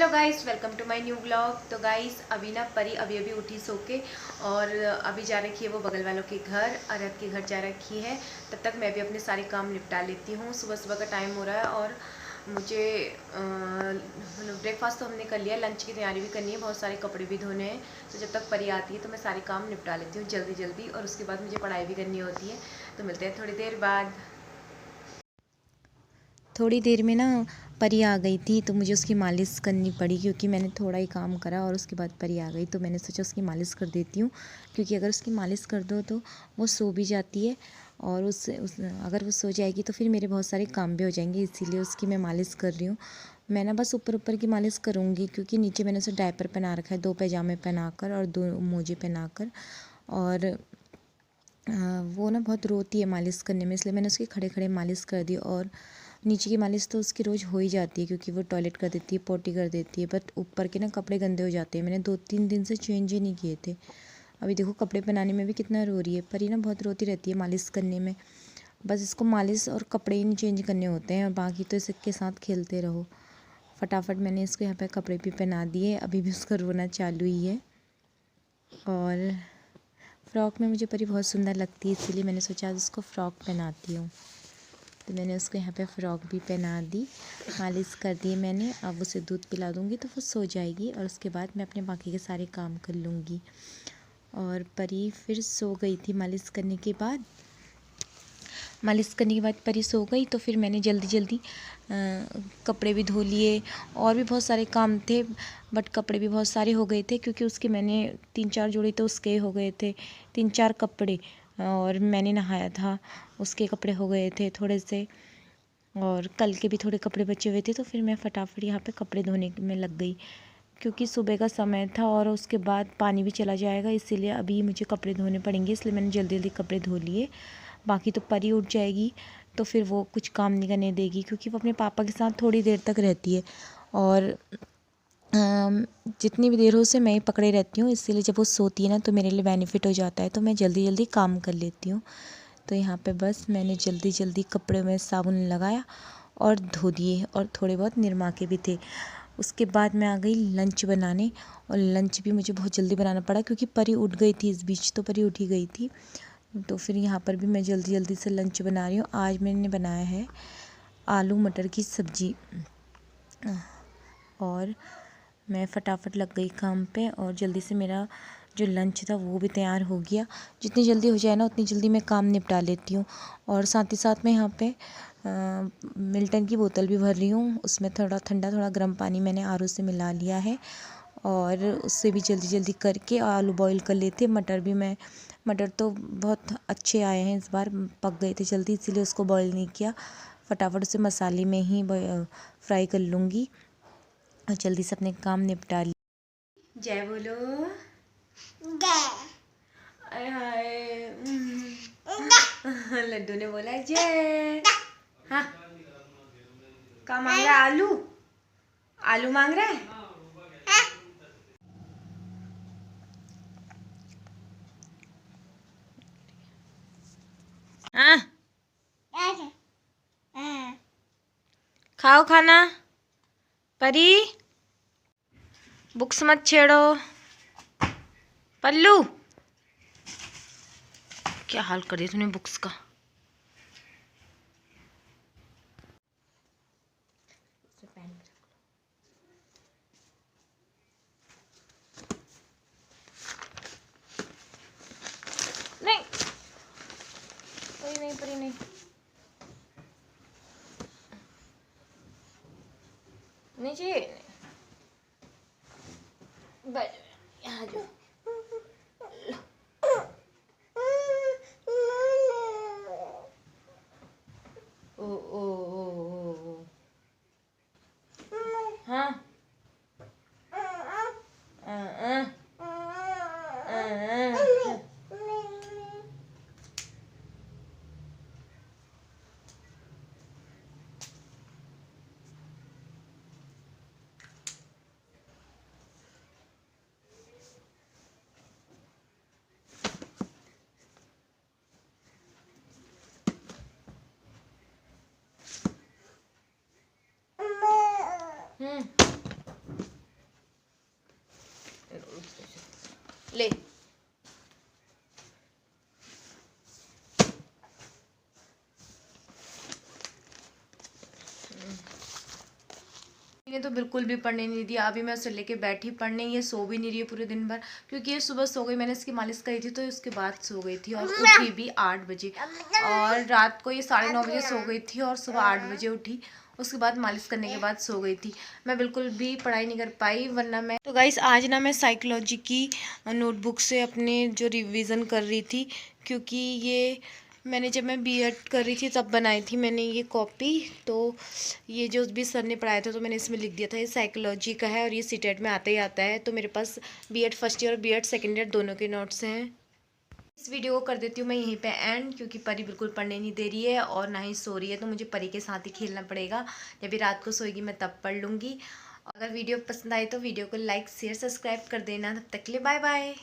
Hello guys, welcome to my new blog. तो guys अभी ना परी अभी उठी सो के और अभी जा रखी है वो बगल वालों के घर, अरहत के घर जा रखी है। तब तक मैं भी अपने सारे काम निपटा लेती हूँ। सुबह सुबह का टाइम हो रहा है और मुझे ब्रेकफास्ट तो हमने कर लिया, लंच की तैयारी भी करनी है, बहुत सारे कपड़े भी धोने हैं। तो जब तक परी आती है तो मैं सारे काम निपटा लेती हूँ जल्दी जल्दी, और उसके बाद मुझे पढ़ाई भी करनी होती है। तो मिलते हैं थोड़ी देर बाद। थोड़ी देर में ना परी आ गई थी तो मुझे उसकी मालिश करनी पड़ी, क्योंकि मैंने थोड़ा ही काम करा और उसके बाद परी आ गई तो मैंने सोचा उसकी मालिश कर देती हूँ। क्योंकि अगर उसकी मालिश कर दो तो वो सो भी जाती है, और अगर वो सो जाएगी तो फिर मेरे बहुत सारे काम भी हो जाएंगे, इसीलिए उसकी मैं मालिश कर रही हूँ। मैं ना बस ऊपर ऊपर की मालिश करूँगी, क्योंकि नीचे मैंने उसे डायपर पहना रखा है, 2 पैजामे पहनाकर और 2 मोजे पहनाकर। और वो ना बहुत रोती है मालिश करने में, इसलिए मैंने उसकी खड़े खड़े मालिश कर दी। और नीचे की मालिश तो उसकी रोज़ हो ही जाती है, क्योंकि वो टॉयलेट कर देती है, पोटी कर देती है। बट ऊपर के ना कपड़े गंदे हो जाते हैं, मैंने 2-3 दिन से चेंज ही नहीं किए थे। अभी देखो कपड़े पहनाने में भी कितना रो रही है। पर ये ना बहुत रोती रहती है मालिश करने में। बस इसको मालिश और कपड़े ही नहीं चेंज करने होते हैं, और बाकी तो इसके साथ खेलते रहो। फटाफट मैंने इसको यहाँ पे कपड़े भी पहना दिए, अभी भी उसका रोना चालू ही है। और फ़्रॉक में मुझे परी बहुत सुंदर लगती है, इसीलिए मैंने सोचा आज उसको फ़्रॉक पहनाती हूँ। तो मैंने उसको यहाँ पे फ़्रॉक भी पहना दी, मालिश कर दी मैंने। अब उसे दूध पिला दूँगी तो वो सो जाएगी, और उसके बाद मैं अपने बाकी के सारे काम कर लूँगी। और परी फिर सो गई थी मालिश करने के बाद। परी सो गई तो फिर मैंने जल्दी जल्दी कपड़े भी धो लिए, और भी बहुत सारे काम थे। बट कपड़े भी बहुत सारे हो गए थे, क्योंकि उसके मैंने 3-4 जोड़े तो उसके हो गए थे, 3-4 कपड़े। और मैंने नहाया था, उसके कपड़े हो गए थे थोड़े से, और कल के भी थोड़े कपड़े बचे हुए थे। तो फिर मैं फटाफट यहाँ पे कपड़े धोने में लग गई, क्योंकि सुबह का समय था और उसके बाद पानी भी चला जाएगा, इसीलिए अभी मुझे कपड़े धोने पड़ेंगे। इसलिए मैंने जल्दी जल्दी कपड़े धो लिए। बाकी तो परी उठ जाएगी तो फिर वो कुछ काम नहीं करने देगी, क्योंकि वो अपने पापा के साथ थोड़ी देर तक रहती है, और जितनी भी देर हो उसे मैं ही पकड़े रहती हूँ। इसीलिए जब वो सोती है ना तो मेरे लिए बेनिफिट हो जाता है, तो मैं जल्दी जल्दी काम कर लेती हूँ। तो यहाँ पे बस मैंने जल्दी जल्दी कपड़े में साबुन लगाया और धो दिए, और थोड़े बहुत निरमा के भी थे। उसके बाद मैं आ गई लंच बनाने, और लंच भी मुझे बहुत जल्दी बनाना पड़ा, क्योंकि परी उठ गई थी। इस बीच तो परी उठी गई थी, तो फिर यहाँ पर भी मैं जल्दी जल्दी से लंच बना रही हूँ। आज मैंने बनाया है आलू मटर की सब्ज़ी, और मैं फटाफट लग गई काम पे, और जल्दी से मेरा जो लंच था वो भी तैयार हो गया। जितनी जल्दी हो जाए ना उतनी जल्दी मैं काम निपटा लेती हूँ। और साथ ही साथ मैं यहाँ पे मिल्टन की बोतल भी भर रही हूँ, उसमें थोड़ा ठंडा थोड़ा गर्म पानी मैंने आरओ से मिला लिया है, और उससे भी जल्दी जल्दी करके आलू बॉईल कर लेते। मटर तो बहुत अच्छे आए हैं इस बार, पक गए थे जल्दी, इसीलिए उसको बॉईल नहीं किया। फटाफट उसे मसाले में ही फ्राई कर लूँगी, और जल्दी से अपने काम निपटा ली। जय बोलो। आय हाय। लड्डू ने बोला जय। हाँ, क्या मांग रहा है? आलू आलू मांग रहा है। हाँ, खाओ खाना। परी बुक्स मत छेड़ो। पल्लू क्या हाल कर दिया तूने बुक्स का। नहीं, परी नहीं। नहीं चाहिए, बैठ यहाँ जो। ओ ओ ओ ओ ओ। हाँ। आ, आ, आ, आ, ले। इन्हें तो बिल्कुल भी पढ़ने नहीं दिया। अभी मैं उसे लेके बैठी पढ़ने, ये सो भी नहीं रही है पूरे दिन भर, क्योंकि ये सुबह सो गई, मैंने इसकी मालिश करी थी तो उसके बाद सो गई थी, और उठी भी 8 बजे, और रात को ये 9:30 बजे सो गई थी और सुबह 8 बजे उठी। उसके बाद मालिश करने के बाद सो गई थी। मैं बिल्कुल भी पढ़ाई नहीं कर पाई, वरना मैं तो गाइस आज ना मैं साइकोलॉजी की नोटबुक से अपने जो रिवीजन कर रही थी, क्योंकि ये मैंने जब मैं बीएड कर रही थी तब बनाई थी मैंने ये कॉपी। तो ये जो भी सर ने पढ़ाया था तो मैंने इसमें लिख दिया था, ये साइकोलॉजी का है और ये सीटेट में आता ही आता है। तो मेरे पास बीएड फर्स्ट ईयर और बीएड सेकेंड ईयर दोनों के नोट्स हैं। इस वीडियो को कर देती हूँ मैं यहीं पे एंड, क्योंकि परी बिल्कुल पढ़ने नहीं दे रही है और ना ही सो रही है, तो मुझे परी के साथ ही खेलना पड़ेगा। जब भी रात को सोएगी मैं तब पढ़ लूँगी। अगर वीडियो पसंद आए तो वीडियो को लाइक शेयर सब्सक्राइब कर देना। तब तक के लिए बाय बाय।